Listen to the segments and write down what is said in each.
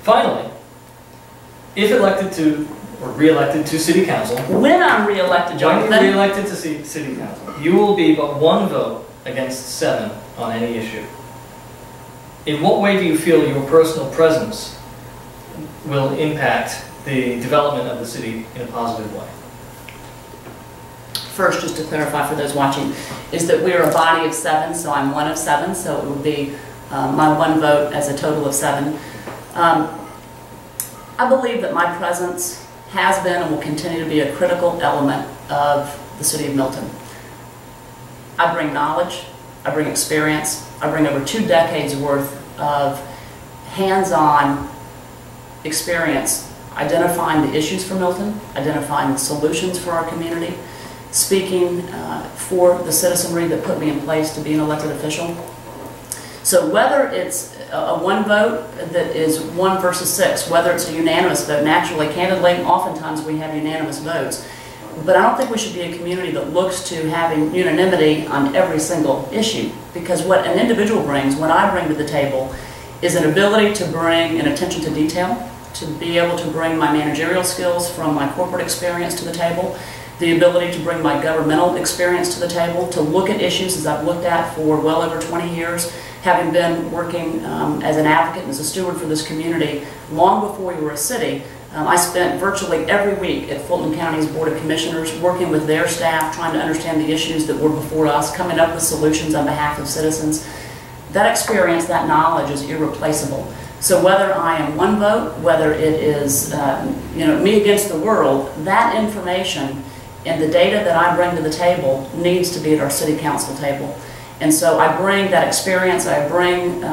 Finally, if elected to, or re-elected to City Council, when I'm re-elected, Jonathan, when you're re-elected to City Council, you will be but one vote against 7 on any issue. In what way do you feel your personal presence will impact the development of the city in a positive way? First, just to clarify for those watching, is that we're a body of 7, so I'm one of 7, so it would be my one vote as a total of 7. I believe that my presence has been and will continue to be a critical element of the City of Milton. I bring knowledge, I bring experience, I bring over 2 decades worth of hands-on experience identifying the issues for Milton, identifying the solutions for our community, speaking for the citizenry that put me in place to be an elected official. So whether it's a one vote that is 1 versus 6, whether it's a unanimous vote, and actually, candidly, oftentimes we have unanimous votes, but I don't think we should be a community that looks to having unanimity on every single issue, because what an individual brings, what I bring to the table, is an ability to bring an attention to detail, to be able to bring my managerial skills from my corporate experience to the table, the ability to bring my governmental experience to the table, to look at issues as I've looked at for well over 20 years, having been working as an advocate and as a steward for this community long before we were a city. I spent virtually every week at Fulton County's Board of Commissioners working with their staff, trying to understand the issues that were before us, coming up with solutions on behalf of citizens. That experience, that knowledge is irreplaceable. So whether I am one vote, whether it is me against the world, that information and the data that I bring to the table needs to be at our City Council table. And so I bring that experience, I bring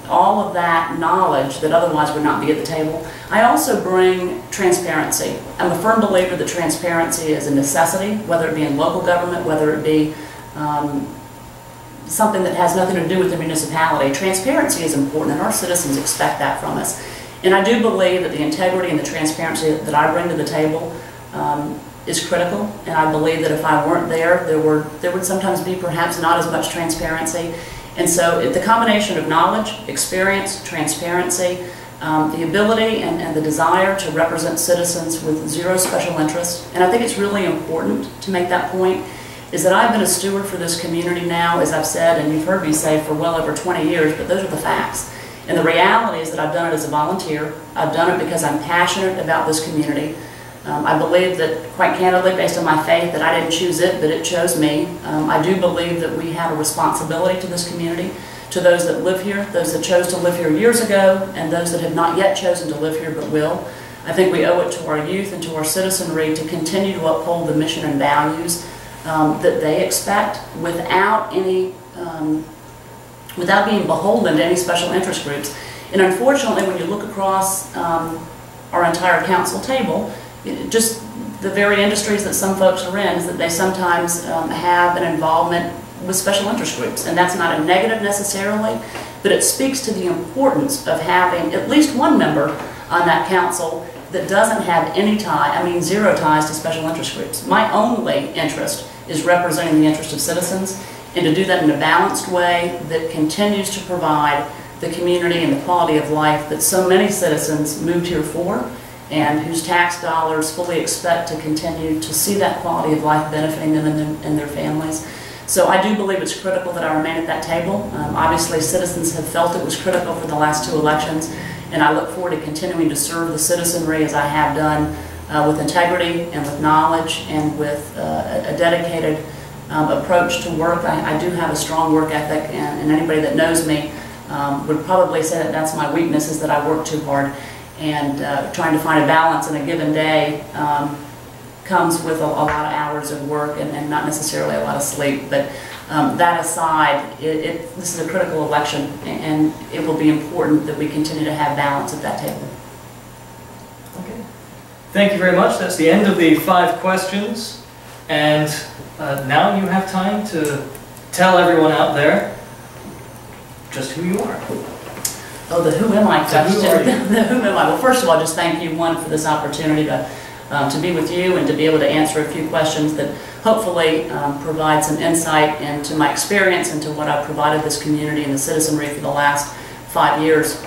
all of that knowledge that otherwise would not be at the table. I also bring transparency. I'm a firm believer that transparency is a necessity, whether it be in local government, whether it be something that has nothing to do with the municipality. Transparency is important, and our citizens expect that from us. And I do believe that the integrity and the transparency that I bring to the table is critical, and I believe that if I weren't there, there would sometimes be perhaps not as much transparency. And so the combination of knowledge, experience, transparency, the ability and the desire to represent citizens with zero special interest, and I think it's really important to make that point, is that I've been a steward for this community now, as I've said, and you've heard me say, for well over 20 years, but those are the facts. And the reality is that I've done it as a volunteer. I've done it because I'm passionate about this community. I believe that, quite candidly, based on my faith, that I didn't choose it, but it chose me. I do believe that we have a responsibility to this community, to those that live here, those that chose to live here years ago, and those that have not yet chosen to live here but will. I think we owe it to our youth and to our citizenry to continue to uphold the mission and values that they expect without any, without being beholden to any special interest groups. And unfortunately, when you look across our entire council table, just the very industries that some folks are in, is that they sometimes have an involvement with special interest groups. And that's not a negative necessarily, but it speaks to the importance of having at least one member on that council that doesn't have any tie, I mean zero ties to special interest groups. My only interest is representing the interest of citizens, and to do that in a balanced way that continues to provide the community and the quality of life that so many citizens moved here for, and whose tax dollars fully expect to continue to see that quality of life benefiting them and their families. So I do believe it's critical that I remain at that table. Obviously, citizens have felt it was critical for the last 2 elections, and I look forward to continuing to serve the citizenry as I have done with integrity and with knowledge and with a dedicated approach to work. I do have a strong work ethic, and anybody that knows me would probably say that that's my weakness, is that I work too hard. And trying to find a balance in a given day comes with a lot of hours of work and not necessarily a lot of sleep. But that aside, this is a critical election, and it will be important that we continue to have balance at that table. Okay. Thank you very much. That's the end of the 5 questions. And now you have time to tell everyone out there just who you are. Oh, the who am I question. Who are you? The who am I? Well, first of all, just thank you, one, for this opportunity to be with you and to be able to answer a few questions that hopefully provide some insight into my experience and to what I've provided this community and the citizenry for the last 5 years.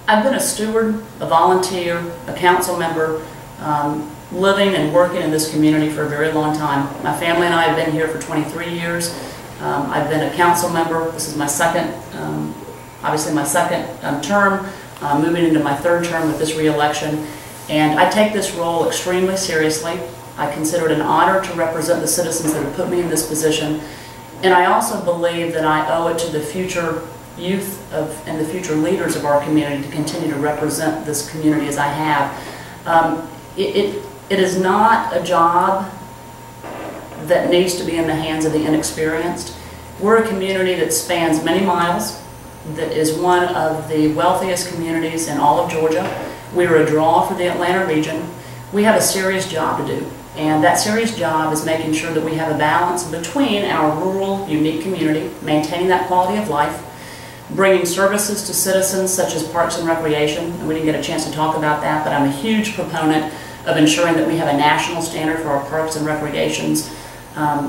I've been a steward, a volunteer, a council member, living and working in this community for a very long time. My family and I have been here for 23 years. I've been a council member. This is my second, obviously my second term, moving into my third term with this re-election. And I take this role extremely seriously. I consider it an honor to represent the citizens that have put me in this position. And I also believe that I owe it to the future youth and the future leaders of our community to continue to represent this community as I have. It is not a job that needs to be in the hands of the inexperienced. We're a community that spans many miles, that is one of the wealthiest communities in all of Georgia. We're a draw for the Atlanta region. We have a serious job to do, and that serious job is making sure that we have a balance between our rural, unique community, maintaining that quality of life, bringing services to citizens such as parks and recreation, and we didn't get a chance to talk about that, but I'm a huge proponent of ensuring that we have a national standard for our parks and recreations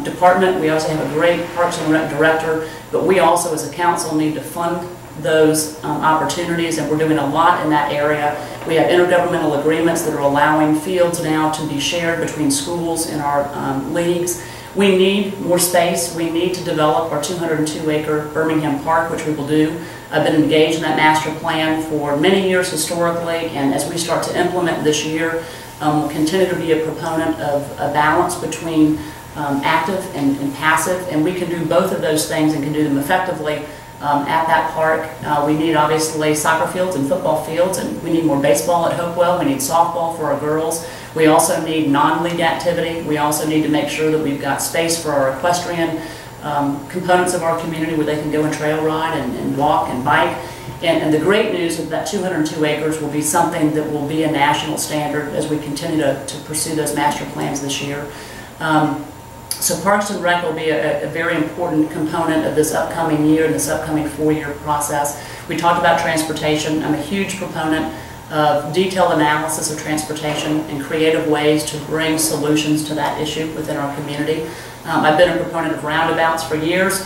department. We also have a great Parks and Rec director, but we also as a council need to fund those opportunities, and we're doing a lot in that area. We have intergovernmental agreements that are allowing fields now to be shared between schools in our leagues. We need more space. We need to develop our 202-acre Birmingham Park, which we will do. I've been engaged in that master plan for many years historically, and as we start to implement this year, we'll continue to be a proponent of a balance between active and passive, and we can do both of those things and can do them effectively at that park. We need obviously soccer fields and football fields, and we need more baseball at Hopewell. We need softball for our girls. We also need non-league activity. We also need to make sure that we've got space for our equestrian components of our community where they can go and trail ride and walk and bike. And the great news is that 202 acres will be something that will be a national standard as we continue to pursue those master plans this year. So Parks and Rec will be a very important component of this upcoming year and this upcoming 4-year process. We talked about transportation. I'm a huge proponent of detailed analysis of transportation and creative ways to bring solutions to that issue within our community. I've been a proponent of roundabouts for years.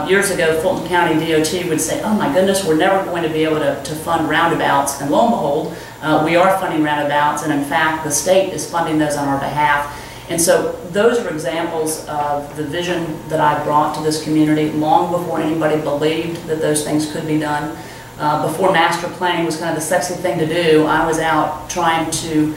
Years ago, Fulton County DOT would say, oh my goodness, we're never going to be able to fund roundabouts. And lo and behold, we are funding roundabouts, and in fact, the state is funding those on our behalf. And so those are examples of the vision that I brought to this community long before anybody believed that those things could be done. Before master planning was kind of the sexy thing to do, I was out trying to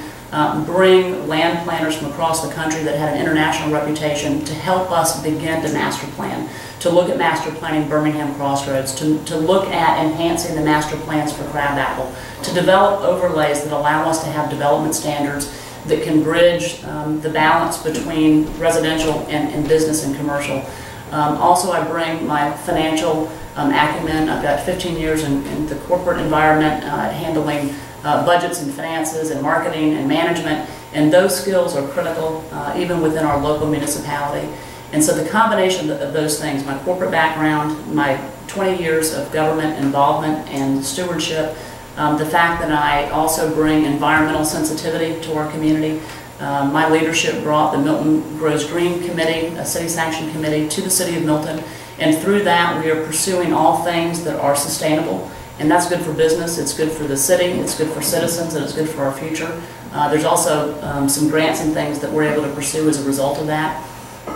bring land planners from across the country that had an international reputation to help us begin to master plan, to look at master planning Birmingham Crossroads, to look at enhancing the master plans for Crabapple, to develop overlays that allow us to have development standards that can bridge the balance between residential and business and commercial. Also, I bring my financial acumen. I've got 15 years in the corporate environment handling budgets and finances and marketing and management, and those skills are critical even within our local municipality. And so the combination of those things, my corporate background, my 20 years of government involvement and stewardship, the fact that I also bring environmental sensitivity to our community. My leadership brought the Milton Grows Green Committee, a city sanctioned committee, to the city of Milton, and through that we are pursuing all things that are sustainable, and that's good for business, it's good for the city, it's good for citizens, and it's good for our future. There's also some grants and things that we're able to pursue as a result of that.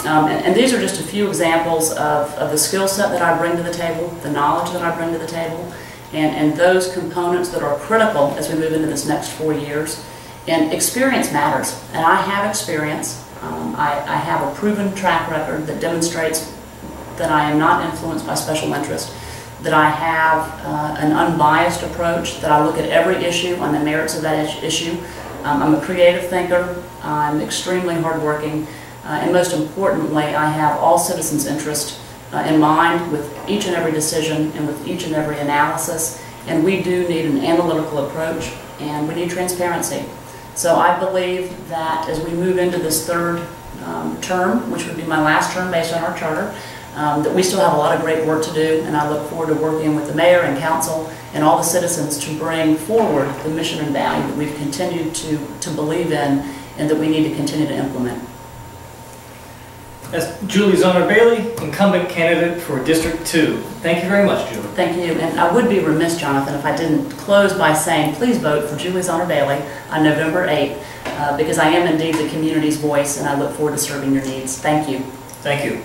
And these are just a few examples of the skill set that I bring to the table, the knowledge that I bring to the table, and those components that are critical as we move into this next 4 years. And experience matters, and I have experience. I have a proven track record that demonstrates that I am not influenced by special interest, that I have an unbiased approach, that I look at every issue on the merits of that issue. I'm a creative thinker, I'm extremely hardworking, and most importantly, I have all citizens' interest in mind with each and every decision and with each and every analysis. And we do need an analytical approach, and we need transparency. So I believe that as we move into this third term, which would be my last term based on our charter, that we still have a lot of great work to do, and I look forward to working with the mayor and council and all the citizens to bring forward the mission and value that we've continued to believe in and that we need to continue to implement. That's Julie Zoner Bailey, incumbent candidate for District 2. Thank you very much, Julie. Thank you, and I would be remiss, Jonathan, if I didn't close by saying please vote for Julie Zoner Bailey on November 8th, because I am indeed the community's voice, and I look forward to serving your needs. Thank you. Thank you.